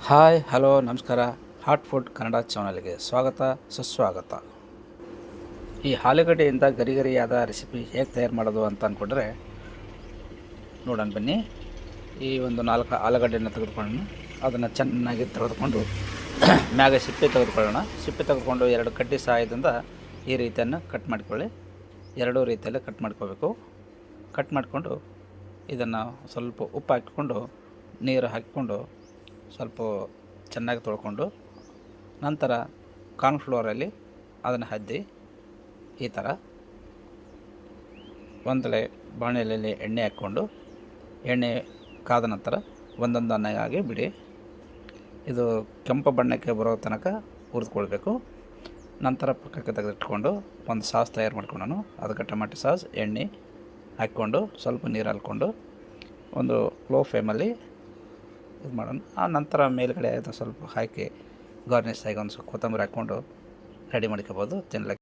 Hi hello ನಮಸ್ಕಾರ. Hot food Kannada ಚಾನಲ್ಗೆ ಸ್ವಾಗತ ಸುಸ್ವಾಗತ. ಈ ಆಲೂಗಡ್ಡೆಯಿಂದ ಗರಿಗರಿಯಾದ ರೆಸಿಪಿ ಹೇಗೆ ತಯಾರು ಮಾಡೋದು ಅಂತ ಅಂದ್ಕೊಂಡ್ರೆ ನೋಡೋಣ ಬನ್ನಿ. ಈ ಒಂದು 4 ಆಲೂಗಡ್ಡೆಯನ್ನು ತೆಗೆದುಕೊಳ್ಳೋಣ. ಅದನ್ನು ಚೆನ್ನಾಗಿ ತೆಗೆದುಕೊಂಡು ಮ್ಯಾಗ ಸಿಪ್ಪೆ ತೆಗೆದುಕೊಳ್ಳೋಣ. ಸಿಪ್ಪೆ ತೆಗೆದುಕೊಂಡು 2 ಕಡ್ಡಿ ಸಹಾಯದಿಂದ ಈ ರೀತಿಯನ್ನು ಕಟ್ ಮಾಡಿಕೊಳ್ಳಿ. 2 ರೀತಿಯಲ್ಲಿ ಕಟ್ ಮಾಡ್ಕೋಬೇಕು. ಕಟ್ ಮಾಡಿಕೊಂಡು ಇದನ್ನು ಸ್ವಲ್ಪ ಉಪ್ಪು ಹಾಕಿಕೊಂಡು ನೀರು ಹಾಕಿಕೊಂಡು ಸ್ವಲ್ಪ ಚೆನ್ನಾಗಿ ತೊಳ್ಕೊಂಡು ನಂತರ ಕಾರ್ನ್ಫ್ಲೋರಲ್ಲಿ ಅದನ್ನು ಅದ್ದಿ ಈ ಥರ ಒಂದೆಡೆ ಬಾಣಲೆಯಲ್ಲಿ ಎಣ್ಣೆ ಹಾಕ್ಕೊಂಡು ಎಣ್ಣೆ ಕಾದ ನಂತರ ಒಂದೊಂದನ್ನಾಗಿ ಬಿಡಿ. ಇದು ಕೆಂಪು ಬಣ್ಣಕ್ಕೆ ಬರೋ ತನಕ ಹುರಿದುಕೊಳ್ಬೇಕು. ನಂತರ ಪಕ್ಕಕ್ಕೆ ತೆಗೆದಿಟ್ಕೊಂಡು ಒಂದು ಸಾಸ್ ತಯಾರು ಮಾಡ್ಕೊಂಡನು. ಅದಕ್ಕೆ ಟೊಮೆಟೊ ಸಾಸ್, ಎಣ್ಣೆ ಹಾಕ್ಕೊಂಡು ಸ್ವಲ್ಪ ನೀರು ಹಾಕ್ಕೊಂಡು ಒಂದು ಲೋ ಫ್ಲೇಮಲ್ಲಿ ಇದು ಮಾಡೋಣ. ಆ ನಂತರ ಮೇಲುಗಡೆ ಅದು ಸ್ವಲ್ಪ ಹಾಕಿ ಗಾರ್ನಿಷ್ ಆಗಿ ಒಂದು ಸ್ವಲ್ಪ ಕೊತ್ತಂಬರಿ ಹಾಕ್ಕೊಂಡು ರೆಡಿ ಮಾಡ್ಕೋಬೋದು ತಿನ್ನಲಿಕ್ಕೆ.